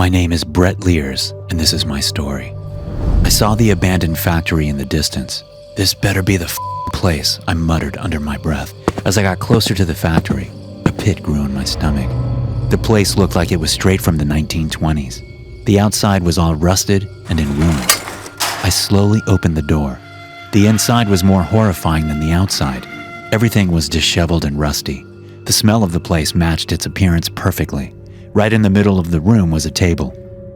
My name is Brett Lears, and this is my story. I saw the abandoned factory in the distance. This better be the place, I muttered under my breath. As I got closer to the factory, a pit grew in my stomach. The place looked like it was straight from the 1920s. The outside was all rusted and in ruins. I slowly opened the door. The inside was more horrifying than the outside. Everything was disheveled and rusty. The smell of the place matched its appearance perfectly. Right in the middle of the room was a table.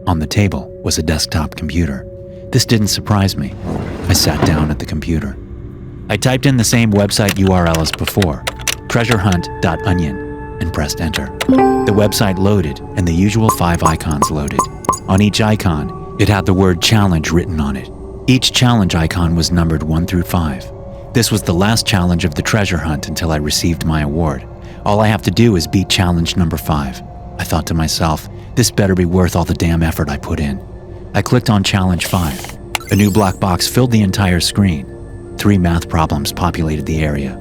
On the table was a desktop computer. This didn't surprise me. I sat down at the computer. I typed in the same website URL as before, treasurehunt.onion, and pressed enter. The website loaded, and the usual 5 icons loaded. On each icon, it had the word challenge written on it. Each challenge icon was numbered 1 through 5. This was the last challenge of the treasure hunt until I received my award. All I have to do is beat challenge number 5. I thought to myself, this better be worth all the damn effort I put in. I clicked on challenge 5. A new black box filled the entire screen. 3 math problems populated the area.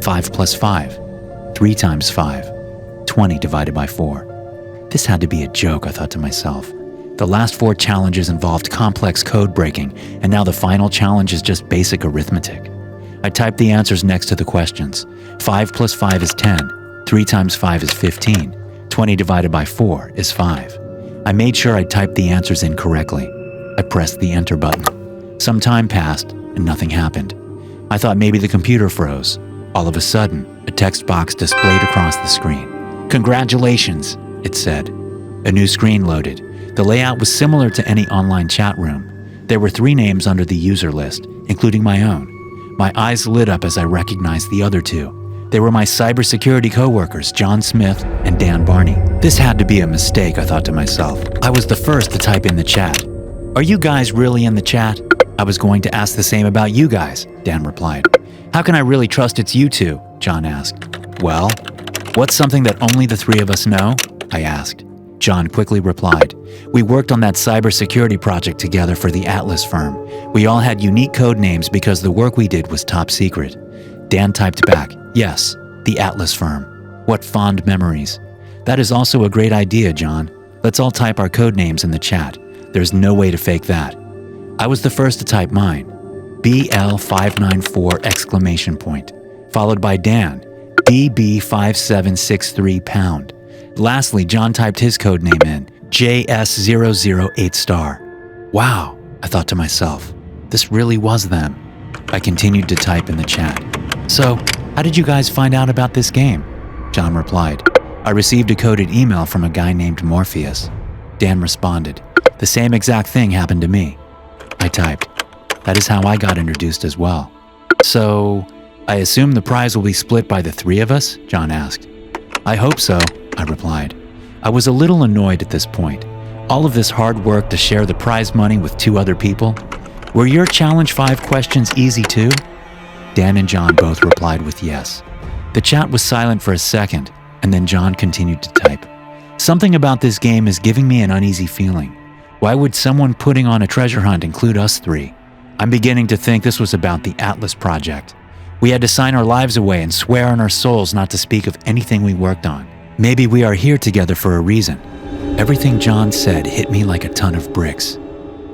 5 plus 5. 3 times 5. 20 divided by 4. This had to be a joke, I thought to myself. The last 4 challenges involved complex code breaking, and now the final challenge is just basic arithmetic. I typed the answers next to the questions. 5 plus 5 is 10. 3 times 5 is 15. 20 divided by 4 is 5. I made sure I typed the answers in correctly. I pressed the enter button. Some time passed, and nothing happened. I thought maybe the computer froze. All of a sudden, a text box displayed across the screen. "Congratulations," it said. A new screen loaded. The layout was similar to any online chat room. There were 3 names under the user list, including my own. My eyes lit up as I recognized the other 2. They were my cybersecurity co-workers, John Smith and Dan Barney. This had to be a mistake, I thought to myself. I was the first to type in the chat. "Are you guys really in the chat?" "I was going to ask the same about you guys," Dan replied. "How can I really trust it's you two?" John asked. "Well, what's something that only the 3 of us know?" I asked. John quickly replied, "We worked on that cybersecurity project together for the Atlas firm. We all had unique code names because the work we did was top secret." Dan typed back, "Yes, the Atlas firm. What fond memories." "That is also a great idea, John. Let's all type our code names in the chat. There's no way to fake that." I was the first to type mine, BL594 exclamation point, followed by Dan, BB5763 pound. Lastly, John typed his code name in, JS008 star. Wow, I thought to myself, this really was them. I continued to type in the chat. "So, how did you guys find out about this game?" John replied, "I received a coded email from a guy named Morpheus." Dan responded, "The same exact thing happened to me." I typed, "That is how I got introduced as well." "So, I assume the prize will be split by the 3 of us?" John asked. "I hope so," I replied. I was a little annoyed at this point. All of this hard work to share the prize money with 2 other people? Were your challenge 5 questions easy too? Dan and John both replied with yes. The chat was silent for a second, and then John continued to type. "Something about this game is giving me an uneasy feeling. Why would someone putting on a treasure hunt include us 3? I'm beginning to think this was about the Atlas project. We had to sign our lives away and swear on our souls not to speak of anything we worked on. Maybe we are here together for a reason." Everything John said hit me like a ton of bricks.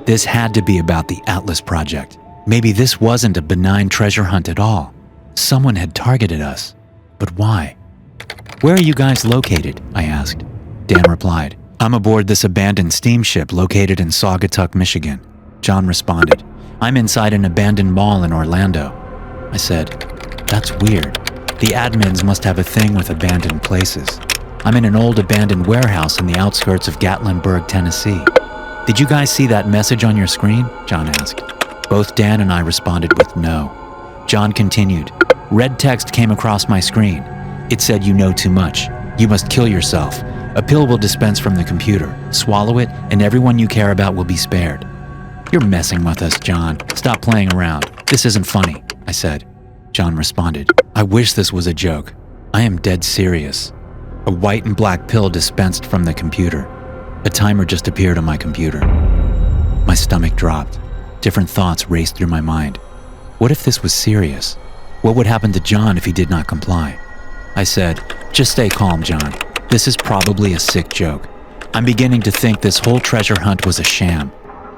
This had to be about the Atlas project. Maybe this wasn't a benign treasure hunt at all. Someone had targeted us. But why? "Where are you guys located?" I asked. Dan replied, "I'm aboard this abandoned steamship located in Saugatuck, Michigan." John responded, "I'm inside an abandoned mall in Orlando." I said, "That's weird. The admins must have a thing with abandoned places. I'm in an old abandoned warehouse in the outskirts of Gatlinburg, Tennessee." "Did you guys see that message on your screen?" John asked. Both Dan and I responded with no. John continued, "Red text came across my screen. It said you know too much. You must kill yourself. A pill will dispense from the computer. Swallow it, and everyone you care about will be spared." "You're messing with us, John. Stop playing around. This isn't funny," I said. John responded, "I wish this was a joke. I am dead serious." A white and black pill dispensed from the computer. A timer just appeared on my computer. My stomach dropped. Different thoughts raced through my mind. What if this was serious? What would happen to John if he did not comply? I said, "Just stay calm, John. This is probably a sick joke. I'm beginning to think this whole treasure hunt was a sham,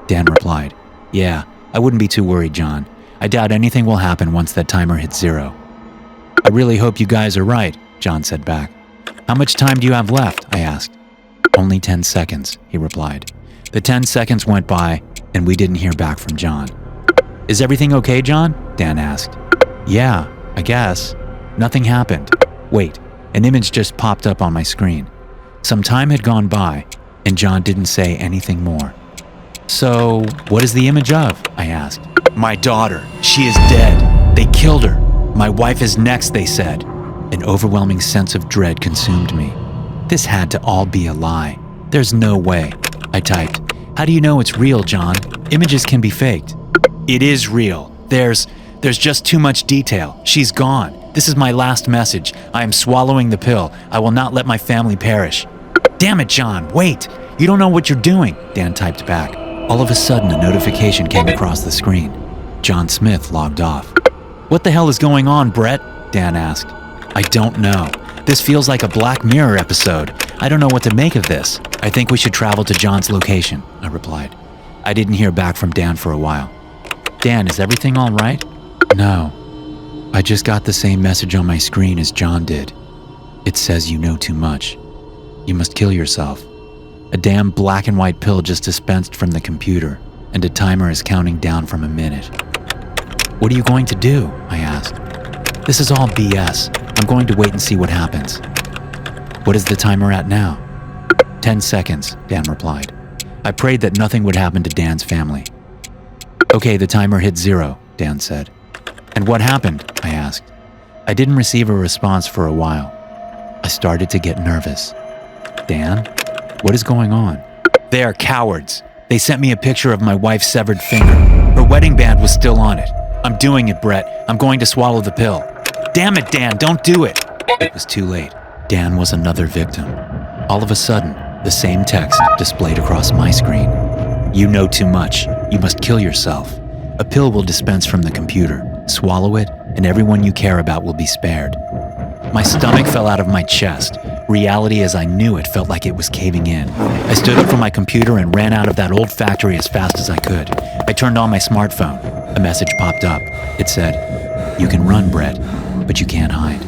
Dan replied. Yeah, I wouldn't be too worried, John. I doubt anything will happen once that timer hits 0. I really hope you guys are right, John said back. How much time do you have left? I asked. Only 10 seconds, he replied. The 10 seconds went by, and we didn't hear back from John. Is everything okay, John? Dan asked. Yeah, I guess. Nothing happened. Wait, an image just popped up on my screen. Some time had gone by, and John didn't say anything more. So, what is the image of? I asked. My daughter. She is dead. They killed her. My wife is next, they said. An overwhelming sense of dread consumed me. This had to all be a lie. There's no way. I typed. How do you know it's real, John? Images can be faked. It is real. There's just too much detail. She's gone. This is my last message. I am swallowing the pill. I will not let my family perish. Damn it, John, wait. You don't know what you're doing, Dan typed back. All of a sudden, a notification came across the screen. John Smith logged off. What the hell is going on, Brett? Dan asked. I don't know. This feels like a Black Mirror episode. I don't know what to make of this. I think we should travel to John's location, I replied. I didn't hear back from Dan for a while. Dan, is everything all right? No. I just got the same message on my screen as John did. It says you know too much. You must kill yourself. A damn black and white pill just dispensed from the computer, and a timer is counting down from a minute. What are you going to do? I asked. This is all BS. I'm going to wait and see what happens. What is the timer at now? 10 seconds, Dan replied. I prayed that nothing would happen to Dan's family. Okay, the timer hit 0, Dan said. And what happened? I asked. I didn't receive a response for a while. I started to get nervous. Dan, what is going on? They are cowards. They sent me a picture of my wife's severed finger. Her wedding band was still on it. I'm doing it, Brett. I'm going to swallow the pill. Damn it, Dan, don't do it. It was too late. Dan was another victim. All of a sudden, the same text displayed across my screen. You know too much. You must kill yourself. A pill will dispense from the computer. Swallow it, and everyone you care about will be spared. My stomach fell out of my chest. Reality as I knew it felt like it was caving in. I stood up from my computer and ran out of that old factory as fast as I could. I turned on my smartphone. A message popped up. It said, "You can run, Brett, but you can't hide."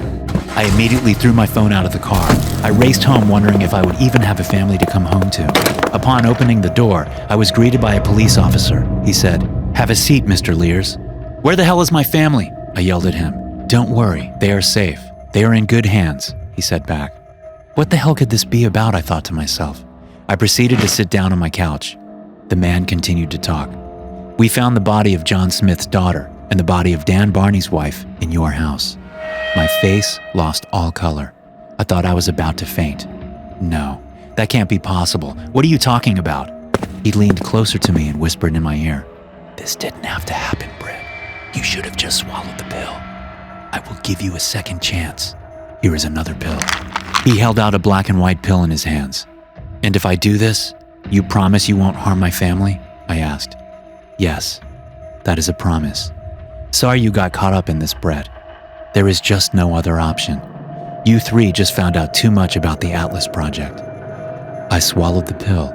I immediately threw my phone out of the car. I raced home wondering if I would even have a family to come home to. Upon opening the door, I was greeted by a police officer. He said, "Have a seat, Mr. Lears." "Where the hell is my family?" I yelled at him. "Don't worry, they are safe. They are in good hands," he said back. What the hell could this be about, I thought to myself. I proceeded to sit down on my couch. The man continued to talk. "We found the body of John Smith's daughter and the body of Dan Barney's wife in your house." My face lost all color. I thought I was about to faint. "No, that can't be possible. What are you talking about?" He leaned closer to me and whispered in my ear, "This didn't have to happen, Brett. You should have just swallowed the pill. I will give you a second chance. Here is another pill." He held out a black and white pill in his hands. "And if I do this, you promise you won't harm my family?" I asked. "Yes, that is a promise. Sorry you got caught up in this, Brett. There is just no other option. You three just found out too much about the Atlas Project." I swallowed the pill,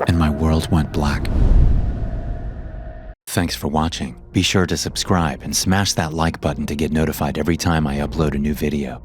and my world went black. Thanks for watching. Be sure to subscribe and smash that like button to get notified every time I upload a new video.